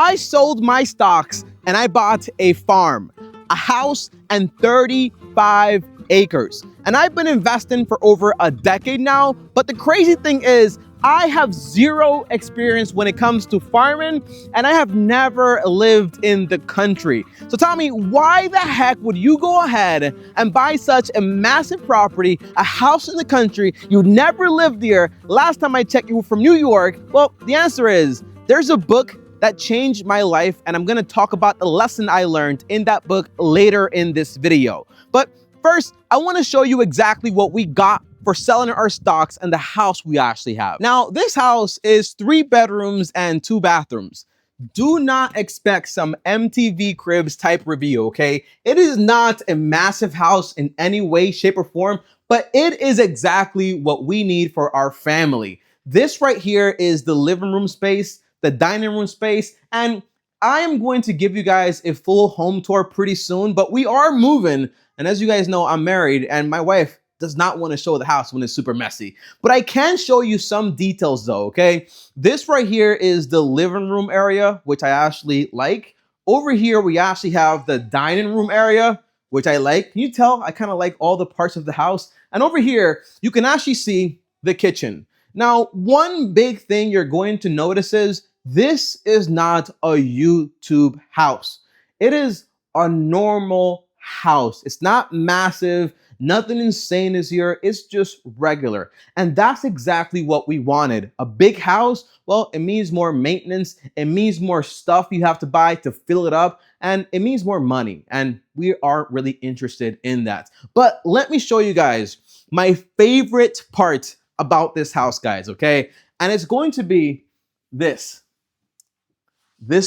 I sold my stocks and I bought a farm, a house, and 35 acres. And I've been investing for over a decade now, but the crazy thing is I have zero experience when it comes to farming, and I have never lived in the country. So tell me, why the heck would you go ahead and buy such a massive property, a house in the country? You never lived there. Last time I checked, you were from New York. Well, the answer is there's a book that changed my life, and I'm gonna talk about the lesson I learned in that book later in this video. But first, I wanna show you exactly what we got for selling our stocks and the house we actually have. Now, this house is 3 bedrooms and 2 bathrooms. Do not expect some MTV Cribs type review, okay? It is not a massive house in any way, shape, or form, but it is exactly what we need for our family. This right here is the living room space, the dining room space, and I am going to give you guys a full home tour pretty soon, but we are moving. And as you guys know, I'm married and my wife does not want to show the house when it's super messy. But I can show you some details though, okay? This right here is the living room area, which I actually like. Over here, we actually have the dining room area, which I like. Can you tell? I kind of like all the parts of the house. And over here, you can actually see the kitchen. Now, one big thing you're going to notice is this is not a YouTube house. It is a normal house. It's not massive. Nothing insane is here. It's just regular. And that's exactly what we wanted. A big house, well, it means more maintenance. It means more stuff you have to buy to fill it up. And it means more money. And we aren't really interested in that. But let me show you guys my favorite part about this house, guys, okay? And it's going to be this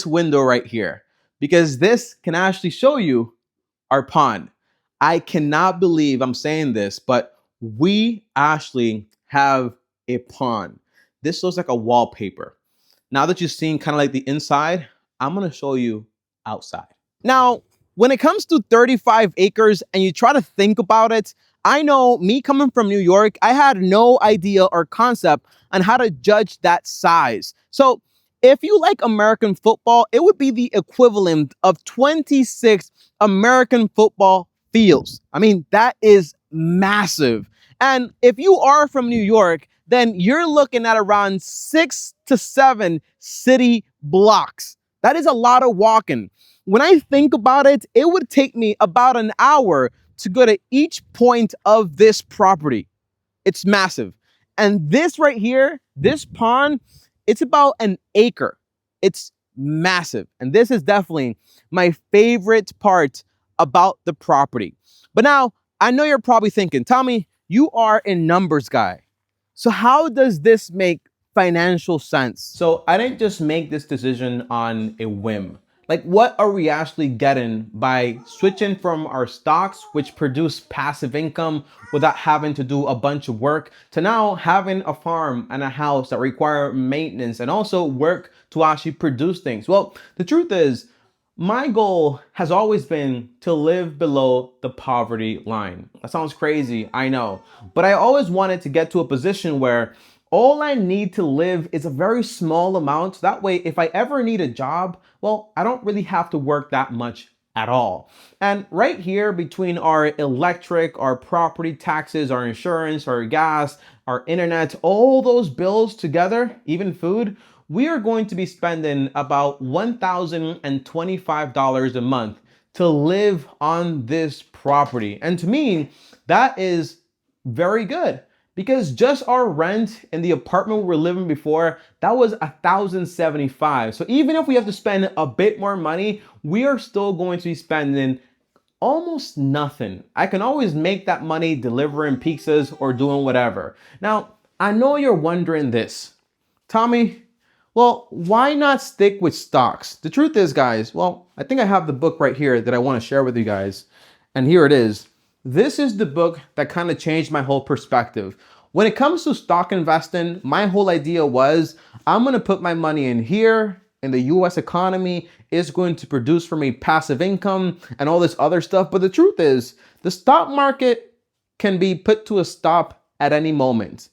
window right here, because this can actually show you our pond. I cannot believe I'm saying this, but we actually have a pond. This looks like a wallpaper. Now that you've seen kind of like the inside, I'm gonna show you outside. Now, when it comes to 35 acres and you try to think about it, I know me coming from New York, I had no idea or concept on how to judge that size. So if you like American football, it would be the equivalent of 26 American football fields. I mean, that is massive. And if you are from New York, then you're looking at around 6 to 7 city blocks. That is a lot of walking. When I think about it, it would take me about an hour to go to each point of this property. It's massive. And this right here, this pond, it's about an acre. It's massive. And this is definitely my favorite part about the property. But now, I know you're probably thinking, Tommy, you are a numbers guy. So how does this make financial sense? So I didn't just make this decision on a whim. Like, what are we actually getting by switching from our stocks, which produce passive income without having to do a bunch of work, to now having a farm and a house that require maintenance and also work to actually produce things? Well, the truth is, my goal has always been to live below the poverty line. That sounds crazy, I know. But I always wanted to get to a position where all I need to live is a very small amount. That way, if I ever need a job, well, I don't really have to work that much at all. And right here between our electric, our property taxes, our insurance, our gas, our internet, all those bills together, even food, we are going to be spending about $1,025 a month to live on this property. And to me, that is very good. Because just our rent in the apartment we were living before, that was $1,075. So even if we have to spend a bit more money, we are still going to be spending almost nothing. I can always make that money delivering pizzas or doing whatever. Now, I know you're wondering this, Tommy, well, why not stick with stocks? The truth is, guys, well, I think I have the book right here that I want to share with you guys. And here it is. This is the book that kind of changed my whole perspective. When it comes to stock investing, my whole idea was I'm going to put my money in here, and the US economy is going to produce for me passive income and all this other stuff. But the truth is, the stock market can be put to a stop at any moment.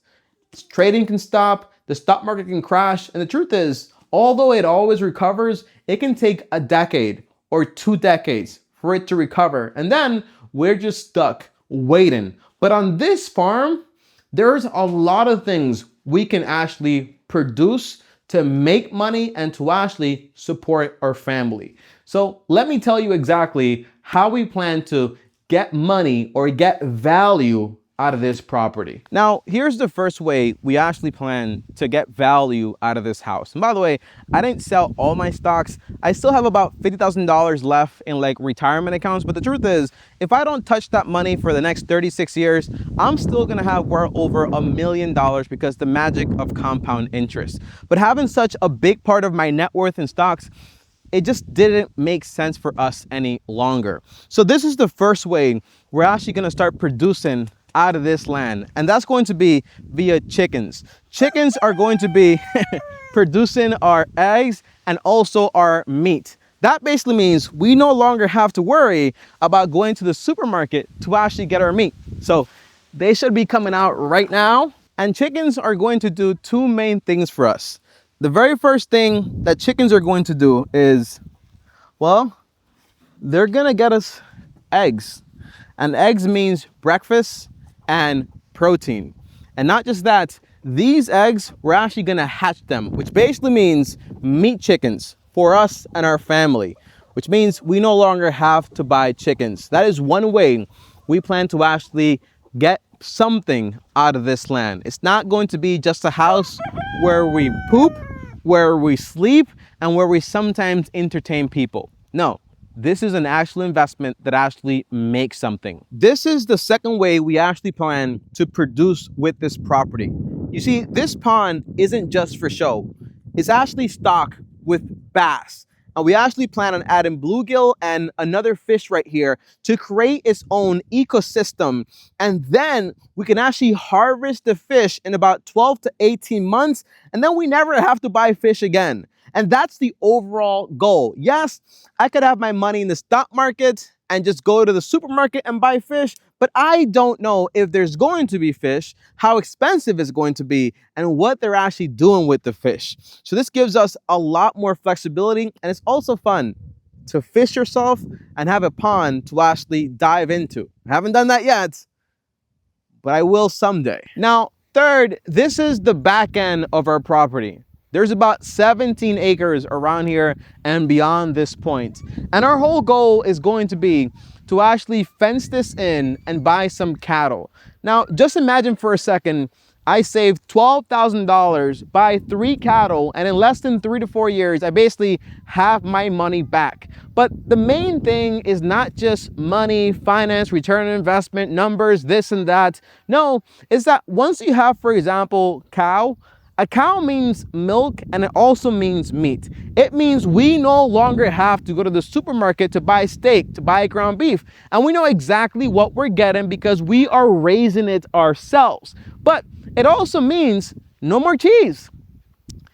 Trading can stop, the stock market can crash, and the truth is, although it always recovers, it can take a decade or 2 decades for it to recover. And then we're just stuck waiting. But on this farm, there's a lot of things we can actually produce to make money and to actually support our family. So let me tell you exactly how we plan to get money or get value out of this property. Now, here's the first way we actually plan to get value out of this house. And by the way, I didn't sell all my stocks. I still have about $50,000 left in like retirement accounts. But the truth is, if I don't touch that money for the next 36 years, I'm still gonna have well over $1 million because the magic of compound interest. But having such a big part of my net worth in stocks, it just didn't make sense for us any longer. So this is the first way we're actually gonna start producing out of this land, and that's going to be via chickens. Chickens are going to be producing our eggs and also our meat. That basically means we no longer have to worry about going to the supermarket to actually get our meat. So they should be coming out right now, and chickens are going to do two main things for us. The very first thing that chickens are going to do is, well, they're gonna get us eggs. And eggs means breakfast and protein. And not just that, these eggs, we're actually gonna hatch them, which basically means meat chickens for us and our family, which means we no longer have to buy chickens. That is one way we plan to actually get something out of this land. It's not going to be just a house where we poop, where we sleep, and where we sometimes entertain people. No. This is an actual investment that actually makes something. This is the second way we actually plan to produce with this property. You see, this pond isn't just for show. It's actually stocked with bass. And we actually plan on adding bluegill and another fish right here to create its own ecosystem. And then we can actually harvest the fish in about 12 to 18 months. And then we never have to buy fish again. And that's the overall goal. Yes, I could have my money in the stock market and just go to the supermarket and buy fish, but I don't know if there's going to be fish, how expensive it's going to be, and what they're actually doing with the fish. So this gives us a lot more flexibility, and it's also fun to fish yourself and have a pond to actually dive into. I haven't done that yet, but I will someday. Now, third, this is the back end of our property. There's about 17 acres around here and beyond this point. And our whole goal is going to be to actually fence this in and buy some cattle. Now, just imagine for a second, I saved $12,000, buy 3 cattle, and in less than 3 to 4 years, I basically have my money back. But the main thing is not just money, finance, return on investment, numbers, this and that. No, it's that once you have, for example, a cow means milk, and it also means meat. It means we no longer have to go to the supermarket to buy steak, to buy ground beef. And we know exactly what we're getting because we are raising it ourselves. But it also means no more cheese.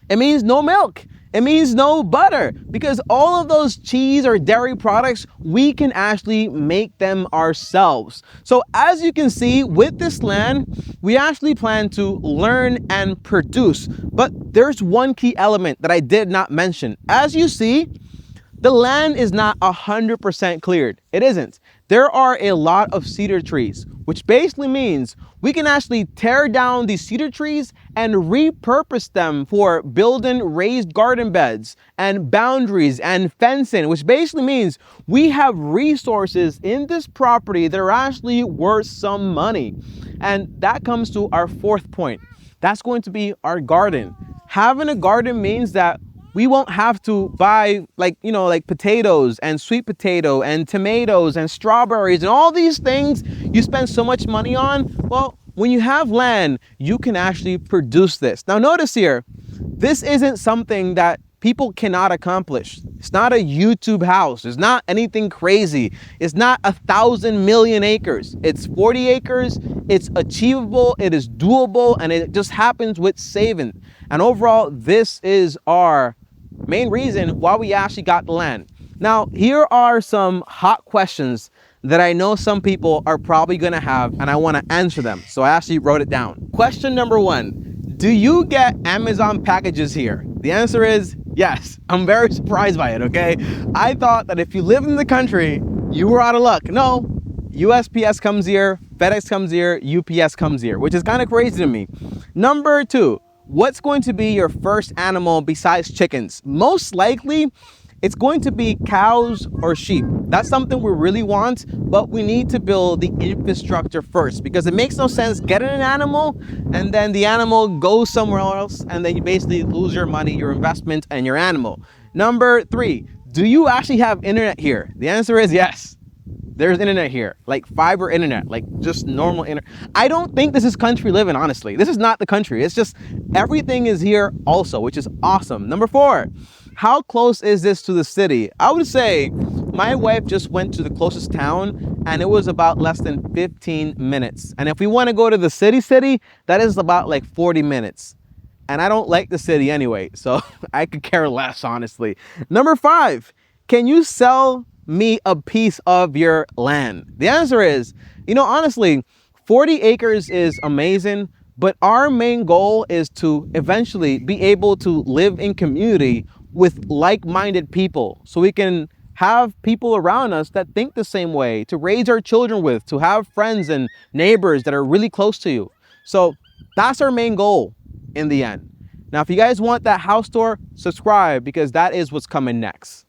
It means no milk. It means no butter, because all of those cheese or dairy products, we can actually make them ourselves. So as you can see, with this land, we actually plan to learn and produce. But there's one key element that I did not mention. As you see, the land is not 100% cleared. It isn't. There are a lot of cedar trees, which basically means we can actually tear down these cedar trees and repurpose them for building raised garden beds and boundaries and fencing, which basically means we have resources in this property that are actually worth some money. And that comes to our fourth point. That's going to be our garden. Having a garden means that we won't have to buy like potatoes and sweet potato and tomatoes and strawberries and all these things you spend so much money on. Well, when you have land, you can actually produce this. Now notice here, this isn't something that people cannot accomplish. It's not a YouTube house. It's not anything crazy. It's not 1,000 million acres. It's 40 acres. It's achievable. It is doable. And it just happens with saving. And overall, this is our main reason why we actually got the land. Now, here are some hot questions that I know some people are probably going to have, and I want to answer them. So I actually wrote it down. Question number 1, do you get Amazon packages here? The answer is Yes, I'm very surprised by it, okay? I thought that if you live in the country, you were out of luck. No, USPS comes here, FedEx comes here, UPS comes here, which is kind of crazy to me. Number two, what's going to be your first animal besides chickens? Most likely, it's going to be cows or sheep. That's something we really want, but we need to build the infrastructure first because it makes no sense getting an animal and then the animal goes somewhere else and then you basically lose your money, your investment, and your animal. Number three, do you actually have internet here? The answer is yes. There's internet here, like fiber internet, like just normal internet. I don't think this is country living, honestly. This is not the country. It's just everything is here also, which is awesome. Number four, how close is this to the city? I would say my wife just went to the closest town and it was about less than 15 minutes. And if we want to go to the city, that is about like 40 minutes. And I don't like the city anyway, so I could care less, honestly. Number five, can you sell me a piece of your land? The answer is, honestly, 40 acres is amazing, but our main goal is to eventually be able to live in community with like-minded people so we can have people around us that think the same way, to raise our children with, to have friends and neighbors that are really close to you. So that's our main goal in the end. Now, if you guys want that house tour, subscribe because that is what's coming next.